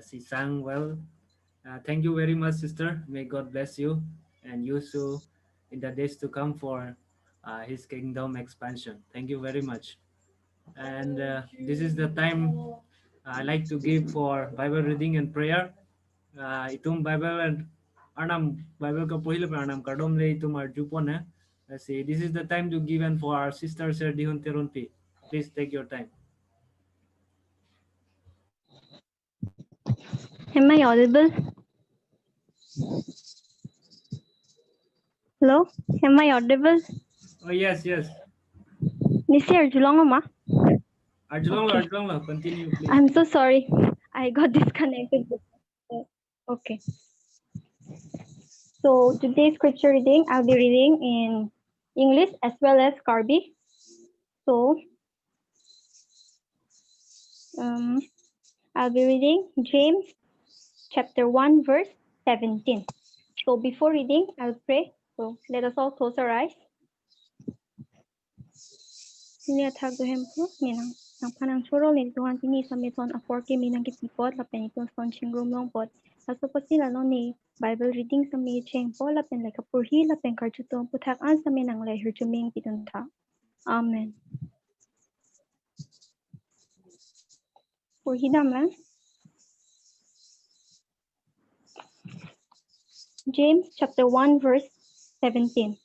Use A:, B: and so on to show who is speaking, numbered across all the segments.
A: She sang well. Thank you very much, sister. May God bless you and use you in the days to come for His kingdom expansion. Thank you very much. And this is the time I like to give for Bible reading and prayer. Itum Bible and Anam Bible ka pohila pa anam kadom le itum arjupon hai. Say this is the time to give and for our sister Sir Dihun Terunpi. Please take your time.
B: Am I audible? Hello? Am I audible?
A: Oh yes, yes.
B: Nisi Arjulong ma?
A: Arjulong, continue please.
B: I'm so sorry. I got disconnected. Okay. So today's scripture reading, I'll be reading in English as well as Karbi. So I'll be reading James chapter 1 verse 17. So before reading, I'll pray. So let us all close our eyes. Sini athag do hem po minang ang panang choro len tuhan tini sa meton afor ke minang ke tipot la penitong son chingrom long pot saso pasila no ni Bible reading sa mi cheng po la pen like purhi la pen karchutong puthak an sa minang lai hirchuming pitun tha. Amen. Purhi naman. James chapter 1 verse 17.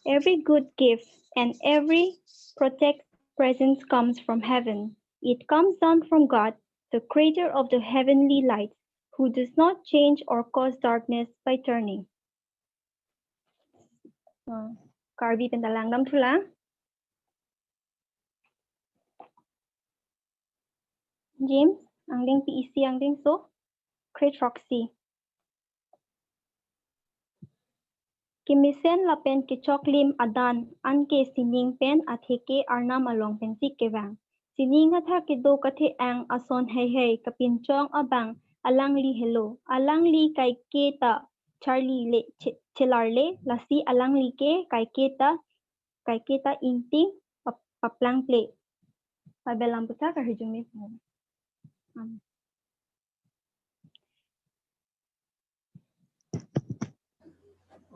B: Every good gift and every protect presence comes from heaven. It comes down from God, the creator of the heavenly lights, who does not change or cause darkness by turning. Karbi pentalang dam thula. James, angding PEC angding so. Create Roxy. Kimisen lapen ke choklim adan an ke sining pen atheke arna malong pen si kewang. Sining atha ke do kathe ang ason hey kapinchong abang alang li hello. Alang li kai ke ta Charlie le chelarle lasi alang li ke kai ke ta inting paplang ple. Pabelang puta ka hujumi.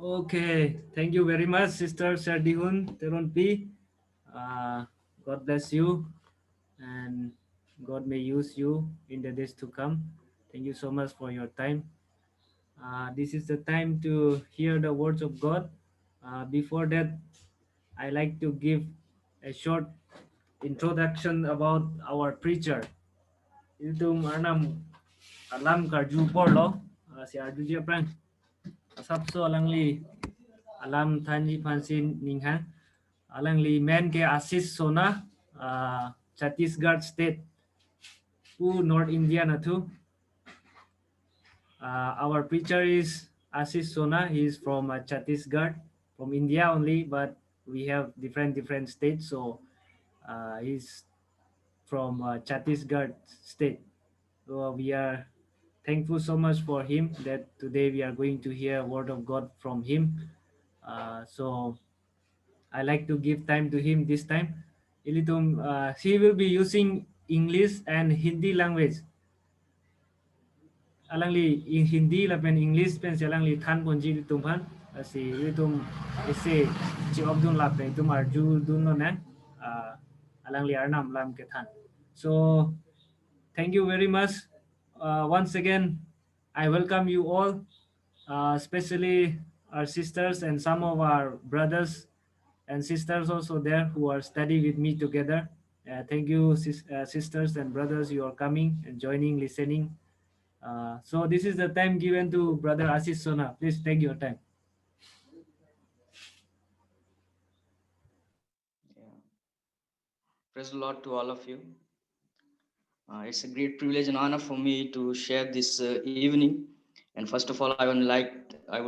A: Okay, thank you very much, Sister Sardihun Terunpi. God bless you and God may use you in the days to come. Thank you so much for your time. This is the time to hear the words of God. Before that, I like to give a short introduction about our preacher. Itu manam alam karju porlo si arju dia prang. Sabso alangli alam thanji fansin ningha alangli men ke Asis Sona Chhattisgarh state u North India natu. Our preacher is Asis Sona. He is from Chhattisgarh, from India only, but we have different states. So he's from Chhattisgarh state. So we are thankful so much for him that today we are going to hear a word of God from him. So I like to give time to him this time. He will be using English and Hindi language. Alangli in Hindi la pen English pen alangli than ponji tumhan si itum ese chi obdun la pen tum arju dun no na alangli arnam lam ke than. So thank you very much. Once again, I welcome you all, especially our sisters and some of our brothers and sisters also there who are studying with me together. Thank you, sisters and brothers, you are coming and joining, listening. So this is the time given to Brother Asis Sona. Please take your time.
C: Praise the Lord to all of you. It's a great privilege and honor for me to share this evening. And first of all, I would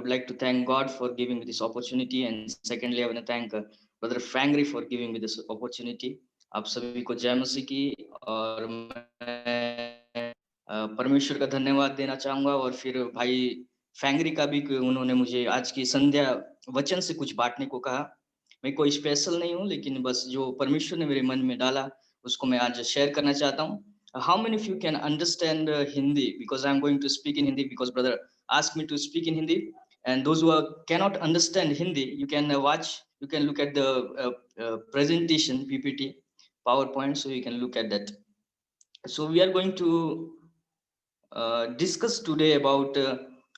C: like to thank God for giving me this opportunity. And secondly, I want to thank Brother Fangri for giving me this opportunity. आप सभी को जय मसीह की और मैं परमेश्वर का धन्यवाद देना चाहूँगा और फिर भाई फैंगरी का भी उन्होंने मुझे आज की संध्या वचन से कुछ बांटने को कहा। मैं कोई स्पेशल नहीं हूँ, लेकिन बस जो परमेश्वर ने मेरे मन में डाला उसको मैं आज शेयर करना चाहता हूँ। How many of you can understand Hindi? Because I'm going to speak in Hindi because brother asked me to speak in Hindi. And those who cannot understand Hindi, you can watch, you can look at the presentation PPT, PowerPoint, so you can look at that. So we are going to discuss today about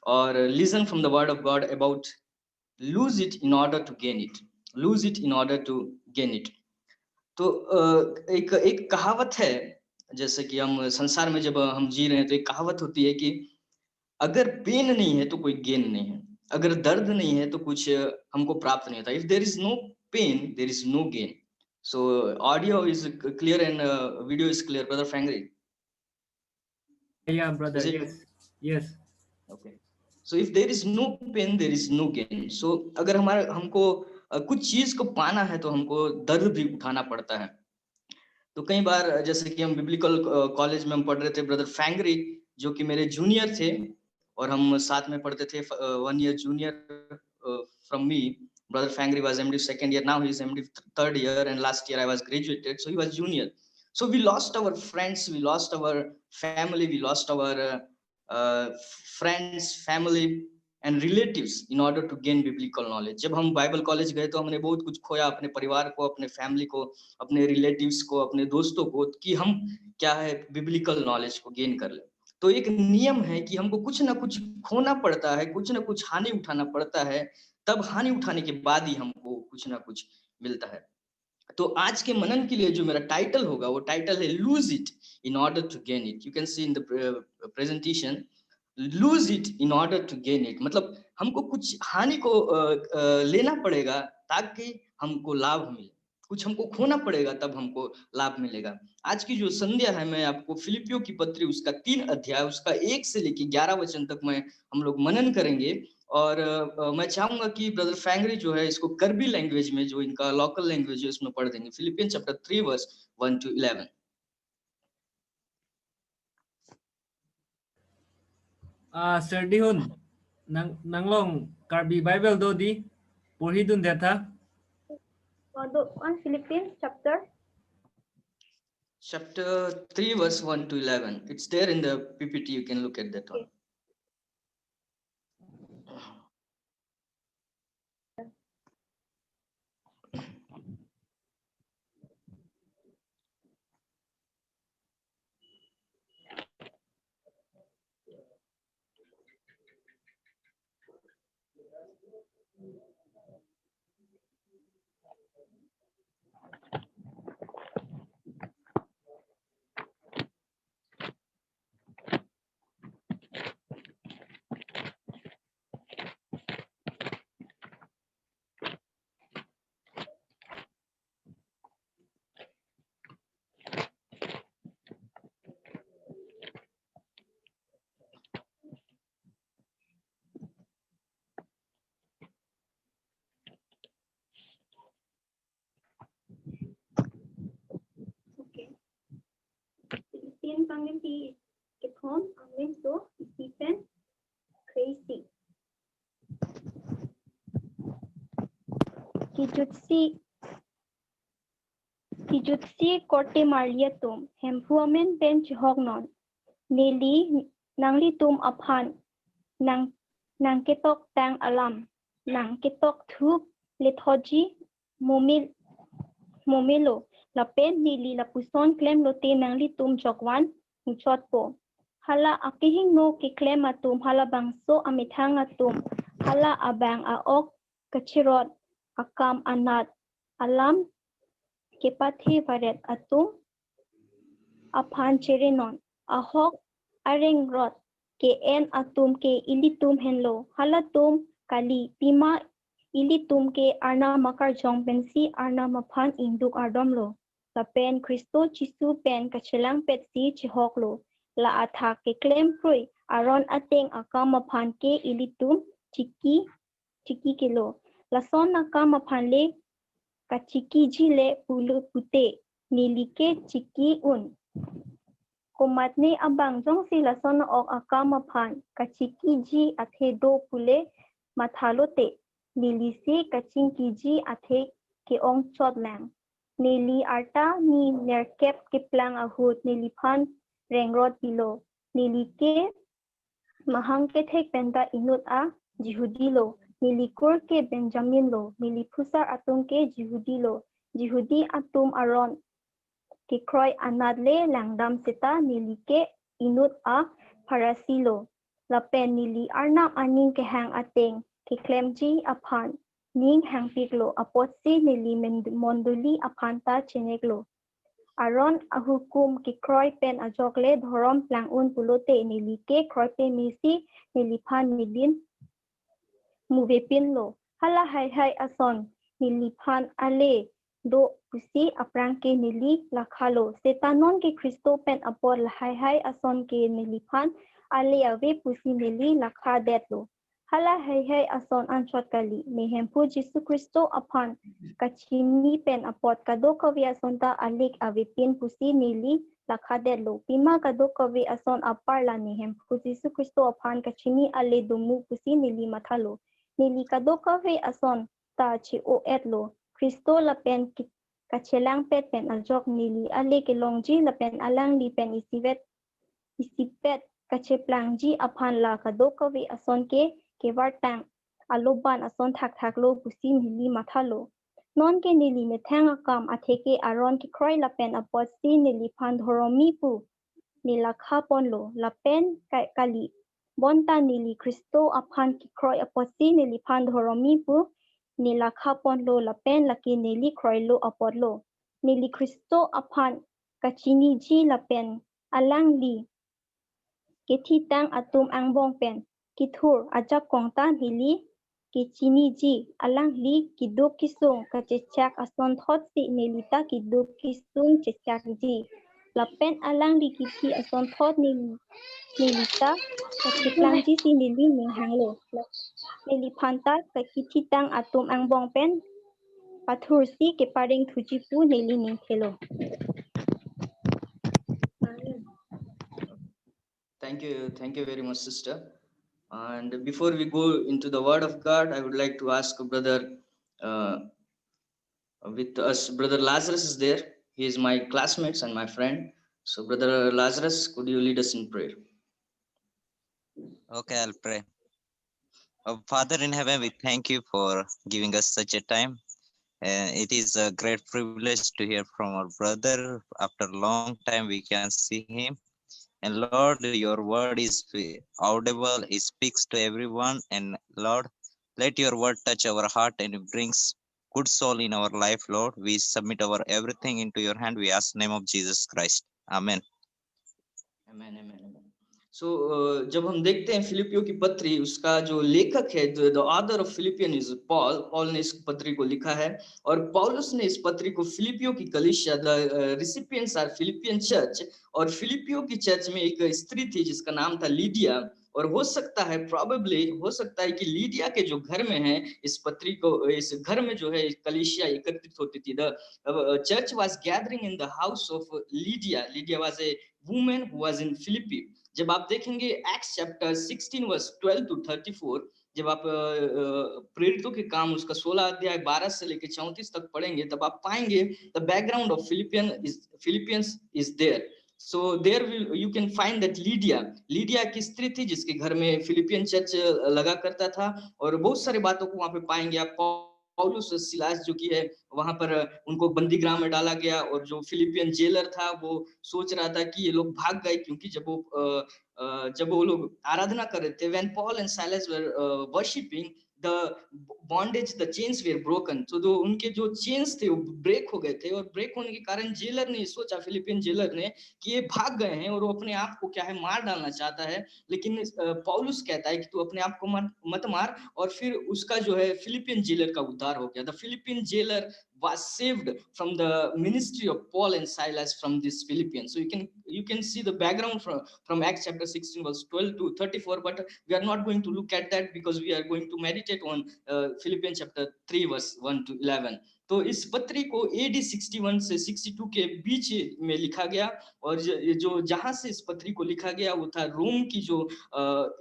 C: or listen from the word of God about lose it in order to gain it. Lose it in order to gain it. तो एक कहावत है, जैसे कि हम संसार में जब हम जी रहे हैं तो एक कहावत होती है कि अगर पेन नहीं है तो कोई गेन नहीं है, अगर दर्द नहीं है तो कुछ हमको प्राप्त नहीं होता. If there is no pain there is no gain. So audio is clear and video is clear, brother फ्रैंकरी?
A: Yeah, brother.
C: Is it?
A: Yes. Yes.
C: Okay. So if there is no pain there is no gain. So अगर हमारा हमको कुछ चीज को पाना है तो हमको दर्द भी उठाना पड़ता है. तो कई बार जैसे कि हम बिब्लिकल कॉलेज में हम पढ़ रहे थे, ब्रदर फ्रैंकरी जो कि मेरे जूनियर थे और हम साथ में पढ़ते थे, 1 year junior from me. Brother Fangri was MD second year, now he is MD third year, and last year I was graduated, so he was junior. So we lost our friends, we lost our family, we lost our friends, family and relatives in order to gain biblical knowledge. जब हम Bible college गए तो हमने बहुत कुछ खोया, अपने परिवार को, अपने फैमिली को, अपने रिलेटिव्स को, अपने दोस्तों को, कि हम क्या है बिब्लिकल नॉलेज को गेन कर ले. तो एक नियम है कि हमको कुछ ना कुछ खोना पड़ता है, कुछ ना कुछ हानि उठाना पड़ता है, तब हानि उठाने के बाद ही हमको कुछ ना कुछ मिलता है. तो आज के मनन के लिए जो मेरा टाइटल होगा वो टाइटल है lose it in order to gain it. You can see in the presentation, lose it in order to gain it. मतलब हमको कुछ हानि को लेना पड़ेगा ताकि हमको लाभ मिले, कुछ हमको खोना पड़ेगा तब हमको लाभ मिलेगा. आज की जो संध्या है मैं आपको फिलिपियों की पत्री उसका 3 अध्याय उसका 1 से लेके 11 वचन तक मैं हम लोग मनन करेंगे. और मैं चाहूंगा कि ब्रदर फ्रैंकरी जो है इसको करबी लैंग्वेज में, जो इनका लोकल लैंग्वेज है, उसमें पढ़ देंगे. Philippian chapter 3 verse 1 to 11.
A: Sir Dihun, nanglong Karbi Bible do di purhidun detha.
B: On Philippines chapter
C: 3 verse 1 to 11. It's there in the PPT, you can look at that one.
B: Philippine Pangimpi Kithon Angin to Stephen Crazy Kijutsi Korte Marliatum Hempuamen Ben Chihognon Nili Nanglitum Aphan Nangkitok Tang Alam Nangkitok Tup Lithoji Momelo Lapen Nili Lapuson Clem Lote Nanglitum Jokwan Uchotpo Hala Akihing no ki Clem Atum Hala Bangso Amithang Atum Hala Abang Aok Kachirot Akam Anat Alam Kepathi Varet Atum Aphan Chirinon Ahok Aring Rot Ke En Atum Ke Ilitum Henlo Halatum Kali Pima Ilitum Ke Arna Makar Jong Pensi Arna Maphan Induk Ardomlo La Pen Christo Chisu Pen Kachelang Petsi Chihoklo La Athak Ke Klem Prui Aron Ateng Akam Maphan Ke Ilitum Chiki Kilo La Son Nakam Maphan Le Kachiki Jile Pulu Pute Nilike Chiki Un Komatne Abang Jong Sila Son Ok Akam Maphan Kachiki Ji Athe Do Pule Mathalote Nilisi Kachinki Ji Athe Ke Ong Chot Lang Nili Arta Ni Nerkep Kiplang Ahut Niliphan rengrot bilo nilike mahang ke thek penta inut a Jihudi lo nilikur ke Benjamin lo nilipusar atum ke Jihudi lo Jihudi atum aron ke kroy anadle langdam seta nilike inut a Parasi lo lapen nili arnam aning ke hang ateng ke klemji aphan ning hang piklo apotsi nili monduli aphanta cheneklo Aron ahukum ki kroy pen ajokle dhorom plang un pulote nilike kroy pe misi niliphan nilin muvepin lo hala hai hai ason niliphan ale do pusi aprang ke nili lakhalo setanon ke Kristo pen apor hai hai ason ke niliphan ale ave pusi nili lakha detlo hala hai hai ason anchot kali nehempu Jesu Kristo aphan kachini pen apot kado kavi asonta alik avipin pusi nili lakha detlo pima kado kavi ason apar la nehempu Jesu Kristo aphan kachini ale dumu pusi nili mathalo nili kado kavi ason ta chi o etlo Kristo la pen kachelang pet pen aljok nili ale ke longji la pen alang li pen isipet kacheplang ji aphan la kado kavi ason ke wartang aloban ason thak thak lo pusi nili mathalo non ke nili methang akam atheke aron ke kroy la pen apot si nili phan dhoromi pu nilakha pon lo la pen kali bonta nili Kristo aphan ki kroy apot si nili phan dhoromi pu nilakha pon lo la pen laki nili kroy lo apot lo nili Kristo aphan kachini ji la pen alang li Kethi tang atum ang bong pen kithur ajak kong ta hili kichini ji alang li kiduk kisung kachechak ason thot si nelita kiduk kisung chechak ji lapen alang li kithi ason thot nelita kacheplang ji si neli minghang lo neli phanta kithi tang atum ang bong pen pathur si ke paring thuji pu neli ningthelo
C: Thank you very much, sister. And before we go into the Word of God, I would like to ask brother with us. Brother Lazarus is there. He is my classmates and my friend. So, brother Lazarus, could you lead us in prayer?
D: Okay, I'll pray. Father in heaven, we thank you for giving us such a time. It is a great privilege to hear from our brother. After a long time, we can see him. And Lord, your word is audible. It speaks to everyone. And Lord, let your word touch our heart and it brings good soul in our life, Lord. We submit our everything into your hand. We ask in the name of Jesus Christ. Amen.
C: Amen, amen, amen. So, जब हम देखते हैं फिलिपियो की पत्री, उसका जो लेखक है, the author of Philippian is Paul ने इस पत्री को लिखा है और पौलुस ने इस पत्री को फिलिपियो की कलीसिया, द रिसिपिएंट्स आर फिलिपियन चर्च, और फिलिपियो की चर्च में एक स्त्री थी जिसका नाम था लीडिया, और हो सकता है प्रोबेबली हो सकता है कि लीडिया के जो घर में है इस पत्री को, इस घर में जो है कलीसिया एकत्रित होती थी. The church was gathering in the house of Lydia. Lydia was a woman who was in Philippi. जब आप देखेंगे एक्ट्स चैप्टर 16 वर्स 12 टू 34, जब आप प्रेरितों के काम उसका 16 अध्याय 12 से लेकर 34 तक पढ़ेंगे, तब आप पाएंगे the background of Philippians is there. So there you can find that Lydia की स्त्री थी जिसके घर में फिलिपियन चर्च लगा करता था, और बहुत सारी बातों को वहां पे पाएंगे आप. पौलुस सिलास जो कि है वहां पर उनको बंदीगृह में डाला गया, और जो फिलिपियन जेलर था वो सोच रहा था कि ये लोग भाग गए, क्योंकि जब वो लोग आराधना कर रहे थे, when Paul and Silas were worshipping, the bondage, the chains were broken. So जो उनके जो chains थे वो ब्रेक हो गए थे, और ब्रेक होने के कारण जेलर ने सोचा, फिलिपियन जेलर ने, कि ये भाग गए हैं और वो अपने आप को क्या है मार डालना चाहता है. लेकिन पौलुस कहता है कि तू अपने आप को मत मार, और फिर उसका जो है फिलिपियन जेलर का उद्धार हो गया. The Philippian jailer was saved from the ministry of Paul and Silas from this Philippians. So you can see the background from Acts chapter 16 verse 12 to 34, but we are not going to look at that because we are going to meditate on Philippians chapter 3 verse 1 to 11. तो इस पत्री को AD 61 से 62 के बीच में लिखा गया, और जो जहां से इस पत्री को लिखा गया वो था रोम की जो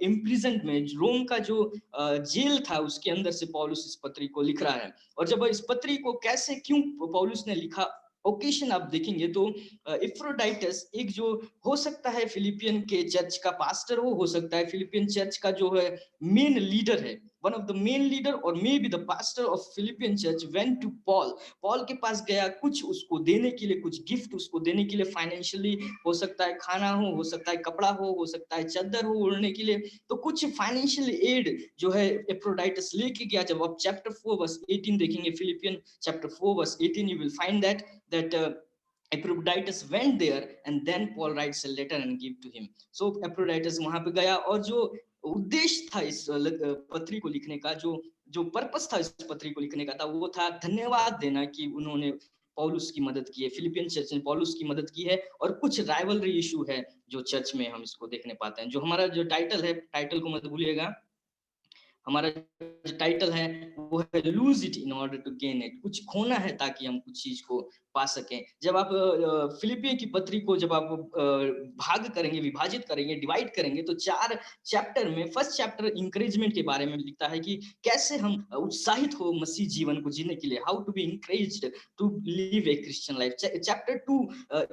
C: इम्प्रिजनमेंट में, रोम का जो जेल था उसके अंदर से पौलुस इस पत्री को लिख रहा है. और जब इस पत्री को कैसे क्यों पौलुस ने लिखा, ओकेशन आप देखेंगे तो इफ्रोडाइटस एक जो हो सकता है फिलिपियन के चर्च का पास्टर हो सकता है फिलिपियन चर्च का जो है मेन लीडर है, one of the main leader और may be the pastor of Philippian church went to Paul के पास गया, कुछ उसको देने के लिए, कुछ गिफ्ट उसको देने के लिए, फाइनेंशियली हो सकता है, खाना हो सकता है, कपड़ा हो सकता है, चादर हो ओढ़ने के लिए, तो कुछ फाइनेंशियल एड जो है एफ्रोडाइटस लेके गया। जब आप चैप्टर 4 वर्स 18 देखेंगे, Philippian chapter 4 verse 18, you will find that Epaphroditus went there and then Paul writes a letter and give to him. So Epaphroditus वहां पे गया और जो उद्देश्य था इस पत्री को लिखने का, जो पर्पस था इस पत्री को लिखने का था, वो था धन्यवाद देना कि उन्होंने पौलुस की मदद की है, फिलिपियन चर्च ने पौलुस की मदद की है। और कुछ राइवलरी इशू है जो चर्च में हम इसको देखने पाते हैं। जो हमारा जो टाइटल है, टाइटल को मत भूलिएगा, हमारा जो टाइटल है वो है lose it in order to gain it, कुछ खोना है ताकि हम कुछ चीज को पा सकें। जब आप फिलिपियन की पत्री को जब आप भाग करेंगे, विभाजित करेंगे, डिवाइड करेंगे, तो 4 चैप्टर में फर्स्ट चैप्टर इंकरेजमेंट के बारे में लिखता है कि कैसे हम उत्साहित हो मसीह जीवन को जीने के लिए, how to be encouraged to live a Christian life. Chapter 2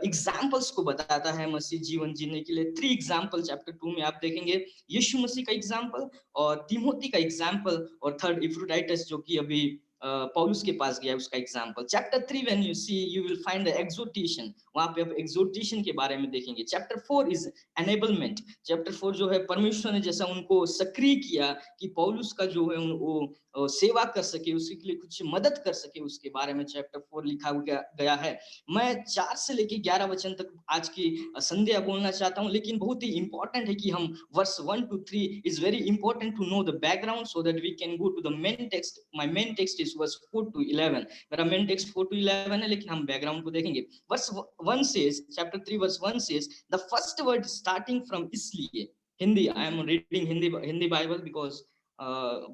C: examples को बताता है मसीह जीवन जीने के लिए। 3 एग्जाम्पल चैप्टर 2 में आप देखेंगे, यीशु मसीह का एग्जाम्पल और तिमोथी का एग्जाम्पल, और थर्ड इफ्रोडाइटस जो कि अभी पौलुस के पास गया उसका example. Chapter 3 when you see you will find the exhortation, वहां पे आप एक्सोर्टेशन के बारे में देखेंगे। चैप्टर 4 इज एनेबलमेंट, चैप्टर 4 जो है परमेश्वर ने जैसा उनको सक्रिय किया कि पौलुस का जो है वो सेवा कर सके, उसके लिए कुछ मदद कर सके, उसके बारे में चैप्टर 4 लिखा गया है। मैं 4 से लेके 11 वचन तक आज की संध्या बोलना चाहता हूं, लेकिन बहुत ही इंपॉर्टेंट है कि हम verse 1 to 3 is very important to know the background so that we can go to the main text. My main text is verse 4 to 11. मेरा main text 4 to 11 है, लेकिन हम बैकग्राउंड को देखेंगे। Verse 1 says, chapter 3 verse 1 says, the first word starting from इसलिए, Hindi, I am reading Hindi Bible because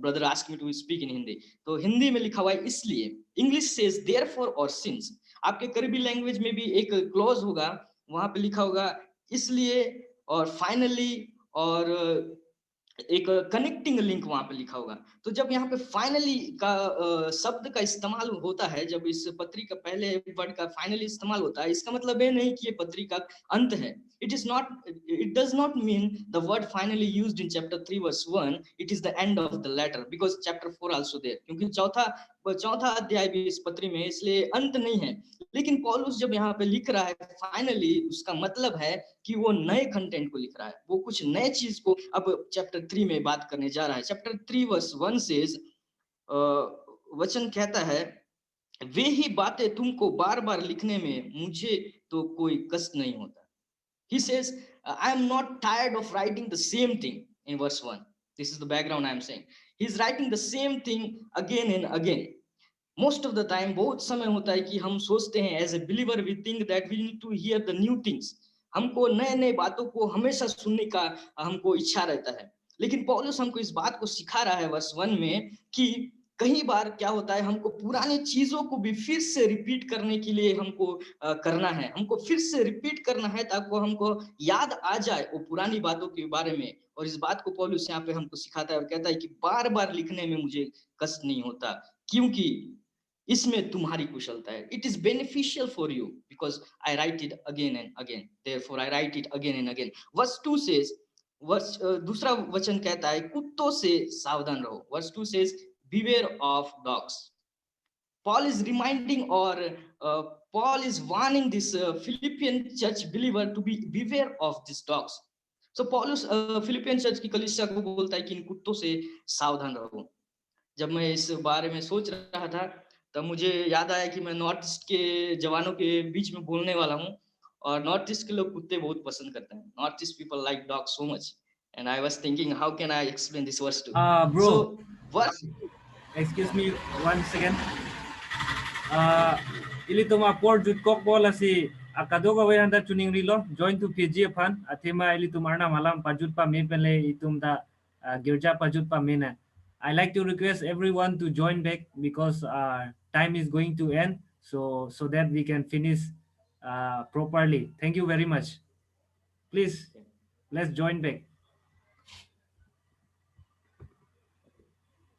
C: brother asked me to speak in Hindi, तो हिंदी में लिखा हुआ है इसलिए। English says therefore or since। आपके करीबी लैंग्वेज में भी एक क्लॉज होगा, वहां पे लिखा होगा इसलिए और फाइनली और एक कनेक्टिंग लिंक वहां पे लिखा होगा। तो जब यहाँ पे फाइनली का शब्द का इस्तेमाल होता है, जब इस पत्री का पहले वर्ड का फाइनली इस्तेमाल होता है, इसका मतलब ये नहीं कि ये पत्री का अंत है। it does not mean the word finally used in chapter 3 verse 1 it is the end of the letter because chapter 4 also there, क्योंकि चौथा अध्याय भी इस पत्री में, इसलिए अंत नहीं है। लेकिन पौलुस जब यहाँ पे लिख रहा है फाइनली, उसका मतलब है कि वो नए कंटेंट को लिख रहा है, वो कुछ नए चीज को अब चैप्टर 3 में बात करने जा रहा है। चैप्टर 3 वर्स 1 से वचन कहता है, वे ही बातें तुमको बार बार लिखने में मुझे तो कोई कष्ट नहीं होता। He says, I am not tired of writing the same thing in verse 1. This is the background I am saying. He's writing the same thing again and again. Most of the time, बहुत समय होता है कि हम सोचते हैं as a believer we think that we need to hear the new things. हमको नए बातों को हमेशा सुनने का हमको इच्छा रहता है। लेकिन पौलुस हमको इस बात को सिखा रहा है वर्स 1 में कि कई बार क्या होता है, हमको पुरानी चीजों को भी फिर से रिपीट करने के लिए हमको करना है, हमको फिर से रिपीट करना है ताकि हमको याद आ जाए वो पुरानी बातों के बारे में। और इस बात को पौलुस यहाँ पे हमको सिखाता है और कहता है कि बार बार लिखने में मुझे कष्ट नहीं होता, क्योंकि इसमें तुम्हारी कुशलता है। It is beneficial for you because I write it again and again, therefore I write it again and again. Verse 2 says, दूसरा वचन कहता है कुत्तों से सावधान रहो। Verse 2 says beware of dogs. Paul is reminding or Paul is warning this Philippian church believer to be beware of these dogs. So Paulus Philippian church की कलीसिया को बोलता है कि इन कुत्तों से सावधान रहो। जब मैं इस बारे में सोच रहा था तब मुझे याद आया कि मैं नॉर्थ ईस्ट के जवानों के बीच में बोलने वाला हूँ, और नॉर्थ ईस्ट के लोग कुत्ते बहुत पसंद करते हैं। North east people like dogs so much, and I was thinking how can I explain this verse to
A: Bro,
C: so verse,
A: excuse me 1 second. Ili tuma port jut kok bola si akadoga way handa tuning rilo join to PG fan athema ili tumarna malam pajut pa me pele itum da girja pajut pa mena. I like to request everyone to join back because time is going to end, so that we can finish properly. Thank you very much. Please, let's join back.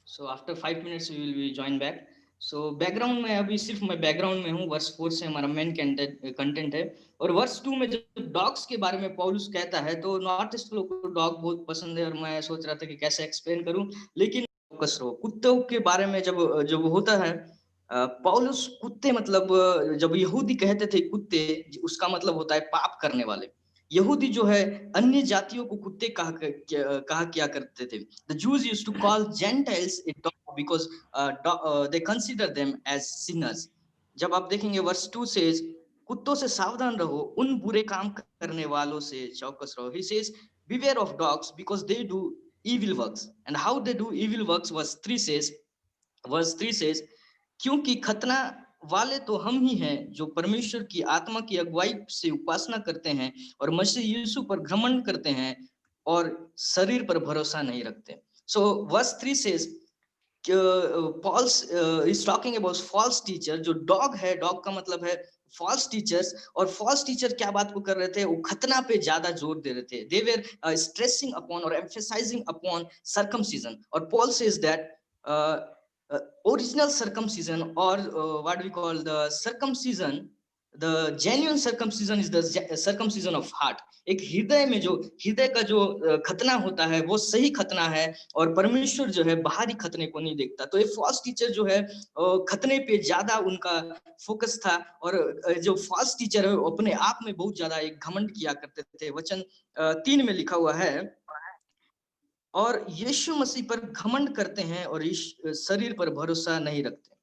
C: So after 5 minutes we will be joined back. So background में अभी सिर्फ मैं background में हूँ, verse 4 से हमारा main content है। और वर्स 2 में जब डॉग्स के बारे में पौलुस कहता है, तो नॉर्थ ईस्ट लोग को डॉग बहुत पसंद है और मैं सोच रहा था कि कैसे एक्सप्लेन करूं, लेकिन फोकस रहो कुत्तों के बारे में। जब होता है पौलुस कुत्ते मतलब जब यहूदी कहते थे कुत्ते, उसका मतलब होता है पाप करने वाले। यहूदी जो है अन्य जातियों को कुत्ते कहा किया करते थे। The Jews used to call Gentiles a dog because they consider them as sinners। जब आप देखेंगे वर्स 2 से, कुत्तों से सावधान रहो, उन बुरे काम करने वालों से चौकस रहो। He says beware of dogs because they do evil works, and how they do evil works verse 3 says क्योंकि खतना वाले तो हम ही हैं जो परमेश्वर की आत्मा की अगुवाई से उपासना करते हैं और मसीह यीशु पर घमंड करते हैं और शरीर पर भरोसा नहीं रखते। So verse 3 says Paul is talking about false teacher। जो डॉग है, डॉग का मतलब है false teachers, और false teacher क्या बात को कर रहे थे, वो खतना पे ज्यादा जोर दे रहे थे। They were stressing upon or emphasizing upon circumcision, और Paul says that original circumcision or what we call the circumcision, the genuine circumcision is the circumcision of heart। एक हृदय में जो हृदय का जो खतना होता है वो सही खतना है, और परमेश्वर जो है बाहरी खतने को नहीं देखता। तो ये फॉल्स टीचर जो है खतने पे ज्यादा उनका फोकस था, और जो फॉल्स टीचर है वो अपने आप में बहुत ज्यादा एक घमंड किया करते थे। वचन 3 में लिखा हुआ है, और यीशु मसीह पर घमंड करते हैं और शरीर पर भरोसा नहीं रखते।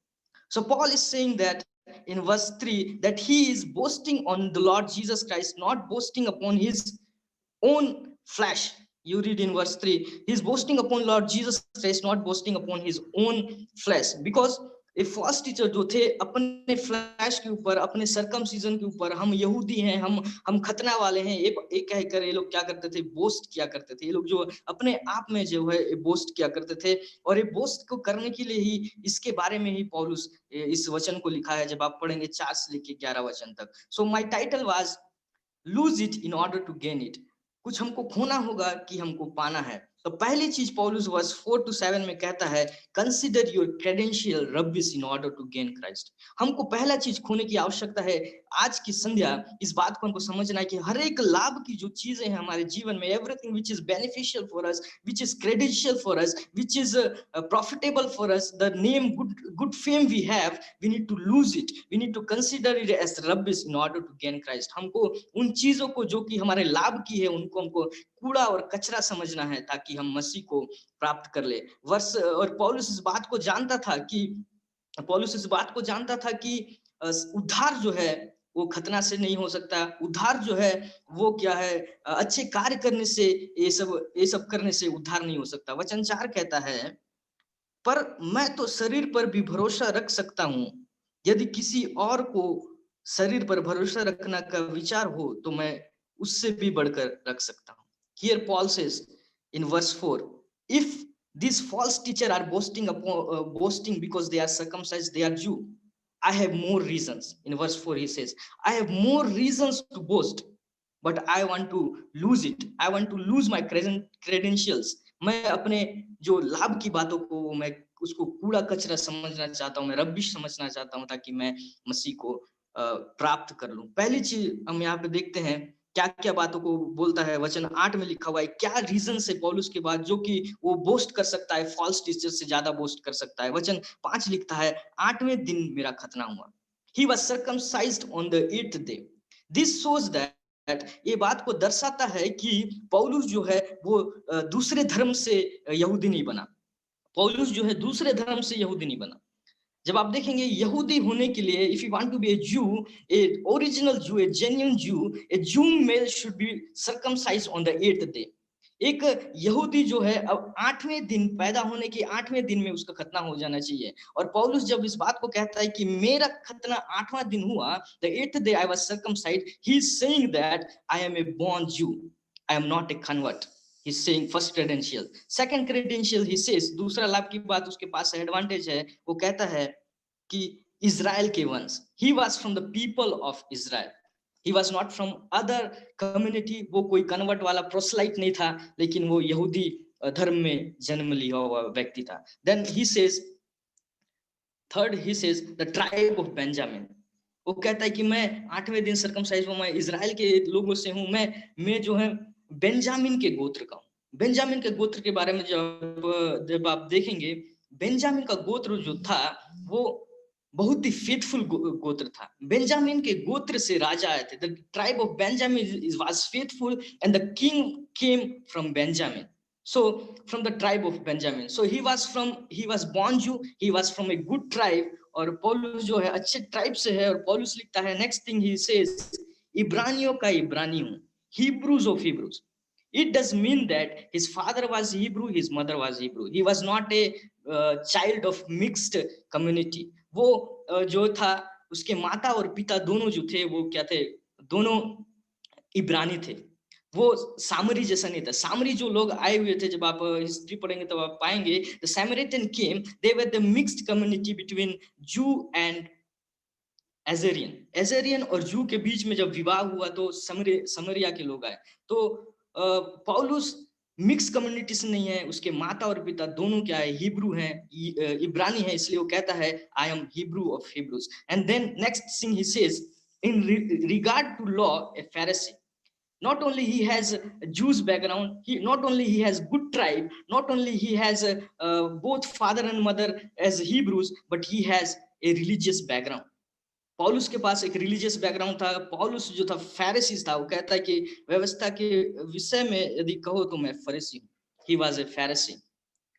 C: So Paul is saying that in verse 3 that he is boasting on the Lord Jesus Christ, not boasting upon his own flesh। You read in verse 3, he is boasting upon Lord Jesus Christ, not boasting upon his own flesh, because a false teacher जो थे अपने flash के ऊपर, अपने circumcision के ऊपर, हम यहूदी हैं, हम खतना वाले हैं, एक कहकर ये लोग क्या करते थे, बोस्ट किया करते थे। ये लोग जो अपने आप में जो है बोस्ट किया करते थे, और ये बोस्ट को करने के लिए ही इसके बारे में ही पौलुस इस वचन को लिखा है, जब आप पढ़ेंगे 4 से लेके 11 वचन तक। So my title was lose it in order to gain it. कुछ हमको खोना होगा कि हमको पाना है। तो पहली चीज पौलुस वर्स 4 to 7 में कहता है, consider your credential rubbish in order to gain Christ. हमको पहला चीज खोने की आवश्यकता है। आज की संध्या इस बात को हमको समझना है कि हर एक लाभ की जो चीजें हैं हमारे जीवन में, everything which is beneficial for us, which is credential for us, which is profitable for us, the name good fame we have, we need to lose it, we need to consider it as rubbish in order to gain Christ. हमको उन चीजों को जो कि हमारे लाभ की है उनको हमको कूड़ा और कचरा समझना है, ताकि हम मसीह को प्राप्त कर ले। वर्ष और पौलुस इस बात को जानता था कि उद्धार जो है वो खतना से नहीं हो सकता। उद्धार जो है वो क्या है, अच्छे कार्य करने से, ये सब करने से उद्धार नहीं हो सकता। वचन 4 कहता है, पर मैं तो शरीर पर भी भरोसा रख सकता हूं, यदि किसी और को शरीर पर भरोसा रखना का विचार हो तो मैं उससे भी बढ़कर रख सकता हूं। Here Paul says in verse 4, if these false teachers are boasting because they are circumcised, they are Jew, I have more reasons। In verse 4 he says, I have more reasons to boast, but I want to lose it। I want to lose my credentials। मैं अपने जो लाभ की बातों को मैं उसको कूड़ा कचरा समझना चाहता हूँ, मैं रबिश समझना चाहता हूँ, ताकि मैं मसीह को प्राप्त कर लूं। पहली चीज हम यहाँ पे देखते हैं क्या क्या बातों को बोलता है। वचन 8 में लिखा हुआ है क्या रीजन से पौलुस के बाद जो कि वो बोस्ट कर सकता है, फॉल्स टीचर से ज्यादा बोस्ट कर सकता है। वचन 5 लिखता है, 8वें दिन मेरा खतना हुआ। He was circumcised on the 8th day। This shows that ये बात को दर्शाता है कि पौलुस जो है वो दूसरे धर्म से यहूदी नहीं बना। पौलुस जो है दूसरे धर्म से यहूदी नहीं बना। जब आप देखेंगे यहूदी होने के लिए, if you want to be a Jew, a original Jew, a genuine Jew, a Jew male should be circumcised on the 8th day. एक यहूदी जो है अब 8वें दिन, पैदा होने के 8वें दिन में उसका खतना हो जाना चाहिए। और पौलुस जब इस बात को कहता है कि मेरा खतना 8वां दिन हुआ, the 8th day I was circumcised, he is saying that I am a born Jew, I am not a convert. He's saying first credential, second credential he says, दूसरा लाभ की बात उसके पास एडवांटेज है, वो कहता है कि इजराइल के वंश, he was from the people of Israel, he was not from other community। वो कोई कन्वर्ट वाला प्रोसलाइट नहीं था, लेकिन वो यहूदी धर्म में जन्म लिया हुआ व्यक्ति था। Then he says third he says the tribe of Benjamin, वो कहता है कि मैं 8वें दिन सरकमसाइज हुआ, मैं इजराइल के लोगों से हूं, मैं जो है बेंजामिन के गोत्र का हूं। बेंजामिन के गोत्र के बारे में जब आप देखेंगे, बेंजामिन का गोत्र जो था वो बहुत ही फेथफुल गोत्र था। बेंजामिन के गोत्र से राजा आए थे। The tribe of Benjamin was faithful and the king came from Benjamin. So from the tribe of Benjamin, so he was born Jew, he was from a good tribe, और पौलुस जो है अच्छे ट्राइब से है। और पौलुस लिखता है नेक्स्ट थिंग ही सेज, इब्रानियों का इब्रानी हूं, Hebrews of Hebrews. It does mean that his father was Hebrew, his mother was Hebrew. He was not a child of mixed community. वो जो था उसके माता और पिता दोनों जो थे वो क्या थे, दोनों इब्रानी थे। वो सामरी जैसा नहीं था। सामरी जो लोग आए हुए थे, जब आप हिस्ट्री पढ़ेंगे तब आप पाएंगे the Samaritan came, they were the mixed community between Jew and Assyrian. Assyrian और जू के बीच में जब विवाह हुआ तो समरिया के लोग आए। तो पौलुस मिक्स कम्युनिटी से नहीं है, उसके माता और पिता दोनों क्या है, हिब्रू हैं, इब्रानी है, इसलिए वो कहता है I am Hebrew of Hebrews. And then next thing he says in regard to law a Pharisee, not only he has a Jews background, not only he has good tribe, not only he has both father and mother as Hebrews, but he has a religious background. पौलुस के पास एक religious background था। पौलुस जो था Pharisees था। वो कहता है कि व्यवस्था के विषय में यदि कहो तो मैं फरीसी हूँ। ही वाज ए फैरिसी,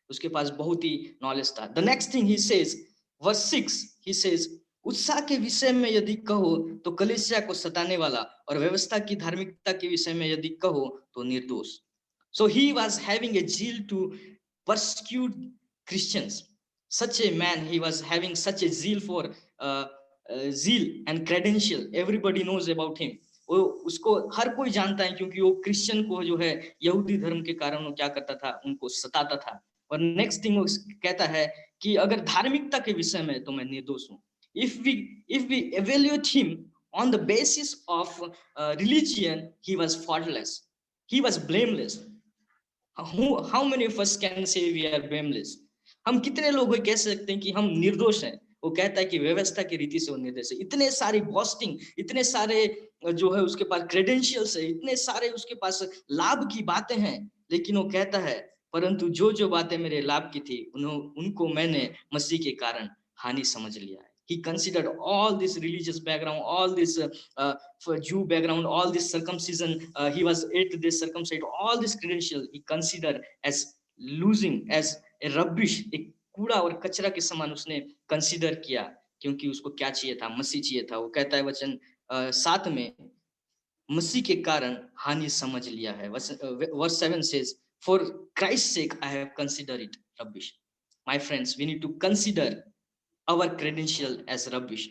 C: उसके पास बहुत ही नॉलेज था। The next thing he says verse 6 he says, उत्साह के विषय में यदि कहो तो कलीसिया को सताने वाला, और व्यवस्था की धार्मिकता के विषय में यदि कहो तो निर्दोष। So he was having a zeal to persecute Christians. Such a man, he was having such a zeal for zeal and credential. Everybody knows about him. वो उसको हर कोई जानता है, क्योंकि वो क्रिश्चियन को जो है यहूदी धर्म के कारण वो क्या करता था, उनको सताता था। और नेक्स्ट थिंग वो कहता है कि अगर धार्मिकता के विषय में तो मैं निर्दोष हूँ। if we evaluate him on the basis of religion, he was faultless, he was blameless. How many of us can say we are blameless? हम कितने लोग कह सकते हैं कि हम निर्दोष हैं? वो कहता है कि व्यवस्था की रीति से वो निर्दोष है। इतने सारी बॉस्टिंग, इतने सारे जो है उसके पास क्रेडेंशियल्स है, इतने सारे उसके पास लाभ की बातें हैं, लेकिन वो कहता है परंतु जो जो बातें मेरे लाभ की थी उनको मैंने मसीह के कारण हानि समझ लिया है। He considered all this religious background, all this Jew background, all this circumcision, he was at this circumcised, all this credential he considered as losing, as a rubbish, एक कूड़ा और कचरा के समान उसने कंसीडर किया, क्योंकि उसको क्या चाहिए था, मसीह चाहिए था। वो कहता है वचन 7 में, मसीह के कारण हानि समझ लिया है। Verse 7 says, for Christ's sake I have considered it rubbish. My friends, we need to consider our credential as rubbish.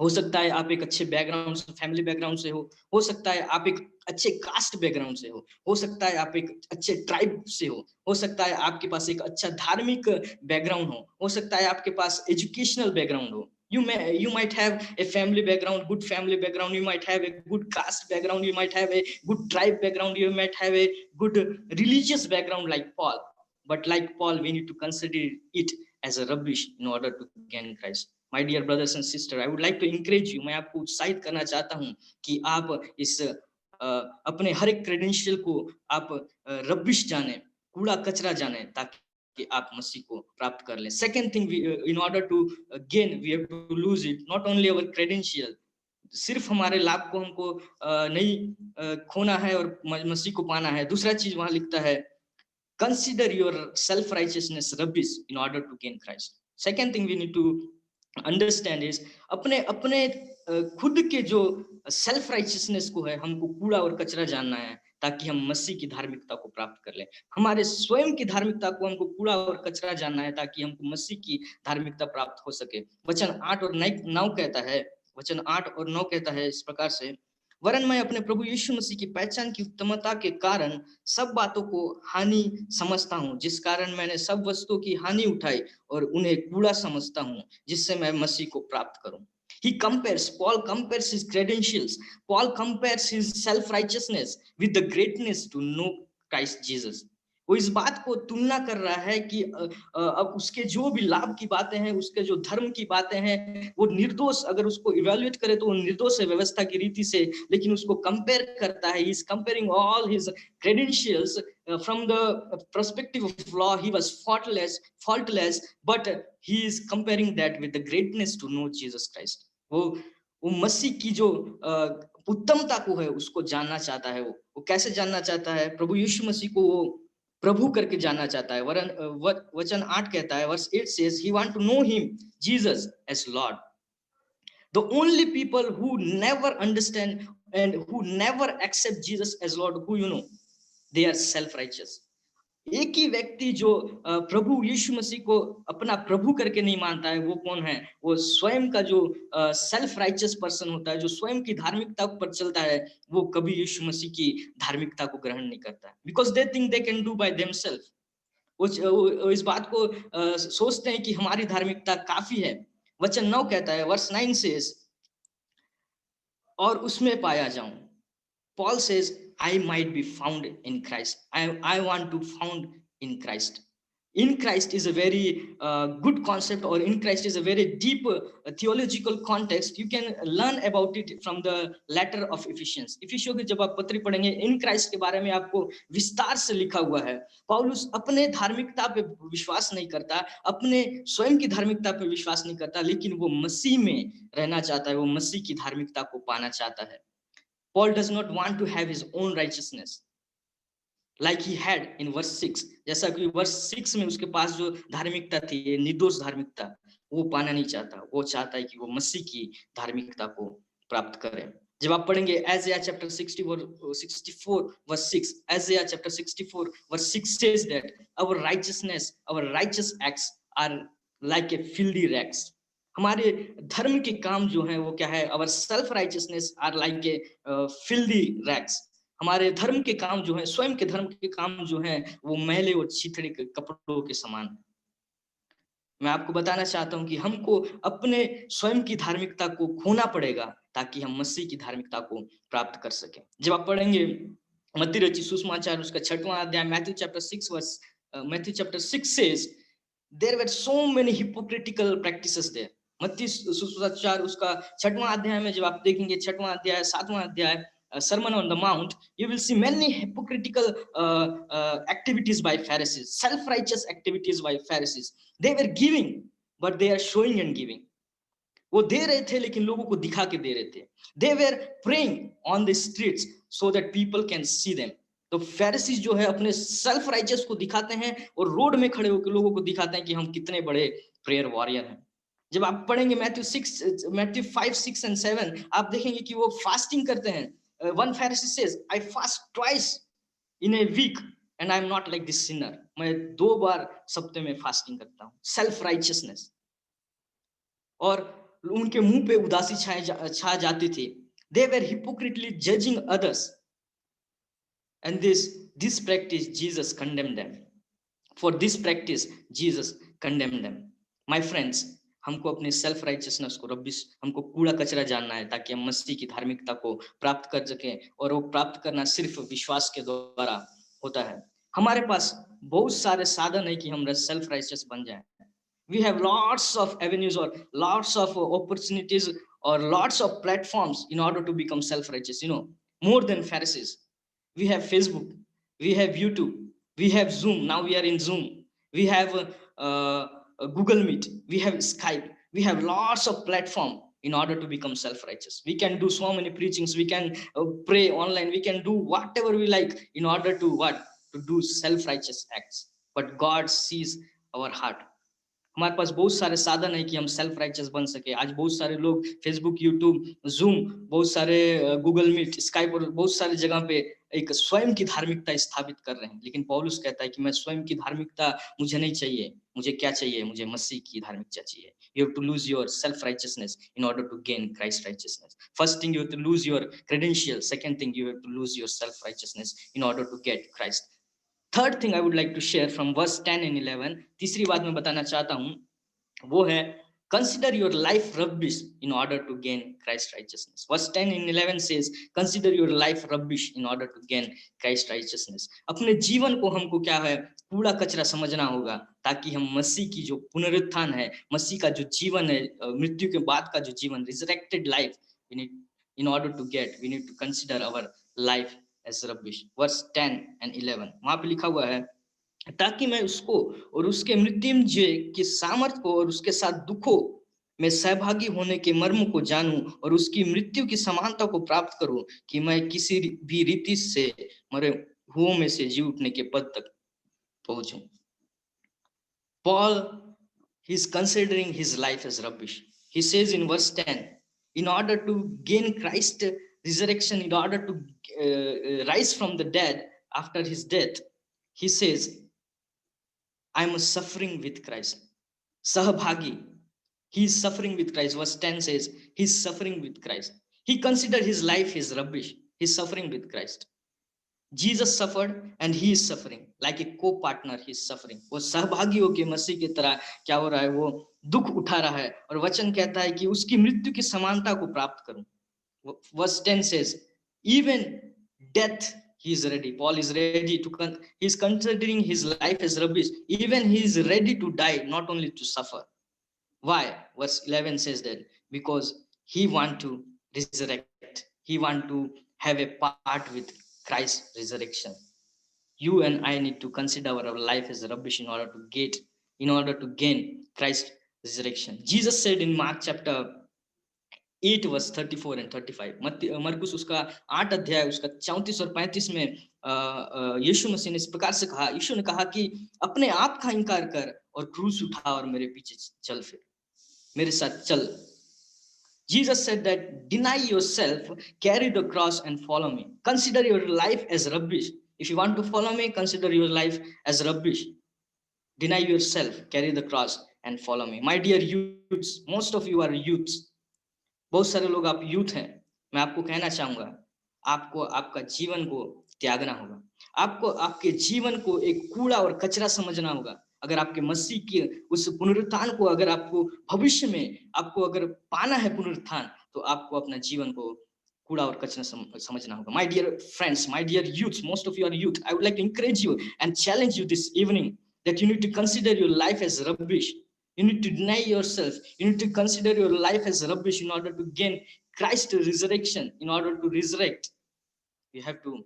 C: हो सकता है आप एक अच्छे बैकग्राउंड से, फैमिली बैकग्राउंड से हो सकता है आप एक अच्छे कास्ट बैकग्राउंड से हो सकता है आप एक अच्छे ट्राइब से हो सकता है आपके पास एक अच्छा धार्मिक बैकग्राउंड हो सकता है आपके पास एजुकेशनल बैकग्राउंड हो। You might have a family background, good family background, you might have a good caste background, you might have a good tribe background, you might have a good religious background like Paul. But like Paul, we need to consider it as a rubbish in order to gain Christ. My dear brothers and sisters, I would like to encourage you, मैं आपको उत्साहित करना चाहता हूं कि आप इस अपने हर एक क्रेडेंशियल को आप रबिश जाने, कूड़ा कचरा जाने, ताकि कि आप मसीह को प्राप्त कर लें। Second thing, in order to gain we have to lose it, not only our credential, सिर्फ हमारे लाभ को हमको नहीं खोना है और मसीह को पाना है। दूसरा चीज वहां लिखता है, consider your self righteousness rubbish in order to gain Christ. Second thing we need to understand is अपने अपने खुद के जो सेल्फ राइचियसनेस को है हमको कूड़ा और कचरा जानना है, ताकि हम मसीह की धार्मिकता को प्राप्त कर लें। हमारे स्वयं की धार्मिकता को हमको कूड़ा और कचरा जानना है, ताकि हमको मसीह की धार्मिकता प्राप्त हो सके। वचन 8 और 9 कहता है, वचन 8 और 9 कहता है इस प्रकार से, वरन मैं अपने प्रभु यीशु मसीह की पहचान की उत्तमता के कारण सब बातों को हानि समझता हूँ, जिस कारण मैंने सब वस्तुओं की हानि उठाई और उन्हें कूड़ा समझता हूँ, जिससे मैं मसीह को प्राप्त करूं। Paul compares his credentials, Paul compares his self-righteousness with the greatness to know Christ Jesus. वो इस बात को तुलना कर रहा है कि अब उसके जो भी लाभ की बातें हैं, उसके जो धर्म की बातें हैं, वो निर्दोष, अगर उसको इवेल्युएट करे तो वो निर्दोष है व्यवस्था की रीति से, लेकिन उसको कंपेयर करता है, is comparing all his credentials from the perspective of law, he was faultless, but he is comparing that with the greatness to know Jesus Christ. वो मसीह की जो उत्तमता को है उसको जानना चाहता है। वो कैसे जानना चाहता है? प्रभु यीशु मसीह को वो प्रभु करके जानना चाहता है। वचन 8 कहता है, verse 8 says he want to know him, Jesus, as Lord. The only people who never understand and who never accept Jesus as Lord, who you know, they are self-righteous. एक ही व्यक्ति जो प्रभु यीशु मसीह को अपना प्रभु करके नहीं मानता है, वो कौन है? वो स्वयं का जो सेल्फ राइचियस पर्सन होता है, जो स्वयं की धार्मिकता पर चलता है, वो कभी यीशु मसीह की धार्मिकता को ग्रहण नहीं करता है, because they think they can do by themselves. वो इस बात को सोचते हैं कि हमारी धार्मिकता काफी है। वचन 9 कहता है, वर्स 9 says, और उसमें पाया जाऊं। Paul says, I might be found in Christ. I want to found in Christ. In Christ is a very good concept, or in Christ is a very deep theological context. You can learn about it from the letter of Ephesians. इफिसियों की जब आप पत्री पढ़ेंगे, in Christ के बारे में आपको विस्तार से लिखा हुआ है। पौलुस अपने धार्मिकता पे विश्वास नहीं करता, अपने स्वयं की धार्मिकता पे विश्वास नहीं करता, लेकिन वो मसीह में रहना चाहता है, वो मसीह की धार्मिकता को पाना चाहता है। Paul does not want to have his own righteousness like he had in verse 6. जैसा कि वर्स 6 में उसके पास जो धार्मिकता थी, ये निर्दोष धार्मिकता, वो पाना नहीं चाहता। वो चाहता है कि वो मसीह की धार्मिकता को प्राप्त करे। जब आप पढ़ेंगे Isaiah chapter 64 verse 6, Isaiah chapter 64 verse 6 says that our righteousness, our righteous acts are like a filthy rags. हमारे धर्म के काम जो है वो क्या है? Our self righteousness are like a filthy rags. हमारे धर्म के काम जो है, स्वयं के धर्म के काम जो है, वो मैले और छितड़े के कपड़ों के समान। मैं आपको बताना चाहता हूं कि हमको अपने स्वयं की धार्मिकता को खोना पड़ेगा ताकि हम मसीह की धार्मिकता को प्राप्त कर सकें। जब आप पढ़ेंगे मत्ती रचित सुसमाचार उसका 6वां अध्याय, Matthew chapter 6 says there were so many hypocritical practices there. मत्ती सुसमाचार उसका 6वां अध्याय में जब आप देखेंगे, 6वां अध्याय 7वां अध्याय, Sermon on the Mount, you will see many hypocritical activities by Pharisees, self-righteous activities by Pharisees. They were giving, but they are showing and giving. वो दे रहे थे लेकिन लोगों को दिखा के दे रहे थे। They were praying on the streets so that people can see them. तो Pharisees जो है अपने सेल्फ राइचियस को दिखाते हैं और रोड में खड़े होकर लोगों को दिखाते हैं कि हम कितने बड़े प्रेयर वॉरियर हैं। जब आप पढ़ेंगे Matthew 5, 6 and 7, आप देखेंगे कि वो फास्टिंग करते हैं। One Pharisee says, I fast twice in a week and I am not like this sinner. मैं 2 बार सप्ताह में फास्टिंग करता हूँ। Self righteousness. और उनके मुंह पे उदासी छा जाती थी। They were hypocritically judging others, and this practice Jesus condemned them. For this practice Jesus condemned them. My friends, हमको अपने सेल्फ राइचियसनेस को हमको कूड़ा कचरा जानना है ताकि हम मसीह की धार्मिकता को प्राप्त कर सकें, और वो प्राप्त करना सिर्फ विश्वास के द्वारा होता है। हमारे पास बहुत सारे साधन है कि हम सेल्फ राइचियस बन जाएं। We have lots of avenues or lots of opportunities or lots of platforms in order to become self-righteous, more than Pharisees. We have Facebook, we have YouTube, we have Zoom. Now we are in Zoom. We have Google Meet, we have Skype. We have lots of platform in order to become self-righteous. We can do so many preachings. We can pray online. We can do whatever we like in order to to do self-righteous acts. But God sees our heart. हमारे पास बहुत सारे साधन है कि हम self righteous बन सके। आज बहुत सारे लोग फेसबुक, यूट्यूब, जूम, बहुत सारे गूगल मीट, स्काइप और बहुत सारी जगह पे एक स्वयं की धार्मिकता स्थापित कर रहे हैं। लेकिन पौलुस कहता है कि मैं स्वयं की धार्मिकता मुझे नहीं चाहिए। मुझे क्या चाहिए? मुझे मसीह की धार्मिकता चाहिए। You have to lose your self-righteousness in order to gain Christ righteousness. First thing, you have to lose your credentials. Second thing, you have to lose your self-righteousness in order to get Christ. Third thing I would like to share from verse 10 and 11, तीसरी बात मैं बताना चाहता हूं वो है Consider your life rubbish in order to gain Christ's righteousness. Verse 10 and 11 says, consider your life rubbish in order to gain Christ's righteousness. अपने जीवन को हमको क्या है, कूड़ा कचरा समझना होगा, ताकि हम मसीह की जो पुनरुत्थान है, मसीह का जो जीवन है, मृत्यु के बाद का जो जीवन, resurrected life, we need, in order to get, we need to consider our life as rubbish. Verse 10 and 11 वहां पे लिखा हुआ है, ताकि मैं उसको और उसके मृत्युंजय की सामर्थ को और उसके साथ दुखों में सहभागी होने के मर्म को जानूं और उसकी मृत्यु की समानता को प्राप्त करूं, कि मैं किसी भी रीति से मरे हुओं में से जी उठने के पद तक पहुंचूं. Paul, he is considering his life as rubbish. He says in verse 10, in order to gain Christ's resurrection, in order to rise from the dead after his death, he says, I am suffering with Christ. Sahabhagi. He is suffering with Christ. Verse 10 says, he is suffering with Christ. He considered his life is rubbish. He is suffering with Christ. Jesus suffered and he is suffering. Like a co-partner, he is suffering. वो सहभागी होके मसीह की तरह क्या हो रहा है, वो दुख उठा रहा है, और वचन कहता है कि उसकी मृत्यु की समानता को प्राप्त करूं. Verse 10 says, even death he is ready. Paul is ready to, he is considering his life as rubbish. Even he is ready to die, not only to suffer. Why? Verse 11 says that because he want to resurrect. He want to have a part with Christ's resurrection. You and I need to consider our life as rubbish in order to gain Christ's resurrection. Jesus said in Mark chapter 8 verse 34 and 35, मरकुस उसका 8 अध्याय उसका 34 और 35 में यीशु मसीह ने इस प्रकार से कहा, यीशु ने कहा कि अपने आप का इनकार कर और क्रूस उठा और मेरे पीछे चल, फिर मेरे साथ चल. Jesus said that deny yourself, carry the cross and follow me. Consider your life as rubbish. If you want to follow me, consider your life as rubbish. Deny yourself, carry the cross and follow me. My dear youths, most of you are youths. बहुत सारे लोग आप youth हैं. मैं आपको कहना चाहूंगा, आपको आपका जीवन को त्यागना होगा. आपको आपके जीवन को एक कूड़ा और कचरा समझना होगा. अगर आपके मसीह की उस पुनरुत्थान को, अगर आपको भविष्य में आपको अगर पाना है पुनरुत्थान, तो आपको अपना जीवन को कूड़ा और कचरा समझना होगा. My dear friends, my dear youth, most of you are youth. I would like to encourage you and challenge you this evening that you need to consider your life as rubbish. You need to deny yourself. You need to consider your life as rubbish in order to gain Christ's resurrection. In order to resurrect, you have to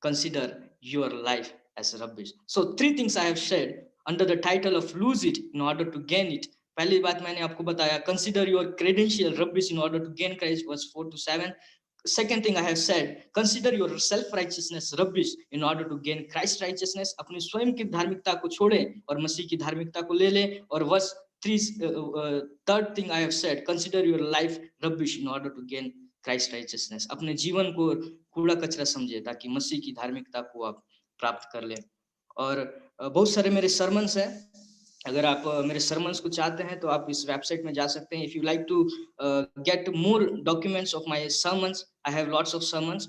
C: consider your life as rubbish. So 3 things I have shared under the title of lose it in order to gain it. पहली बात मैंने आपको बताया, consider your credential rubbish in order to gain Christ, verse 4 to 7. Second thing I have said, consider your self-righteousness rubbish in order to gain Christ righteousness. अपनी स्वयं की धार्मिकता को छोड़ें और मसीह की धार्मिकता को ले लें. और verse 3, third thing I have said, consider your life rubbish in order to gain Christ righteousness. अपने जीवन को कूड़ा कचरा समझे ताकि मसीह की धार्मिकता को आप प्राप्त कर लें. और बहुत सारे मेरे sermons हैं. अगर आप मेरे sermons को चाहते हैं तो आप इस वेबसाइट में जा सकते हैं. If you like to get more documents of my sermons, I have lots of sermons.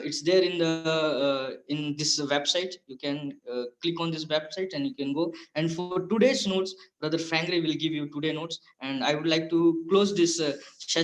C: It's there in this website. You can click on this website and you can go. And for today's notes, Brother Fangre will give you today notes. And I would like to close this session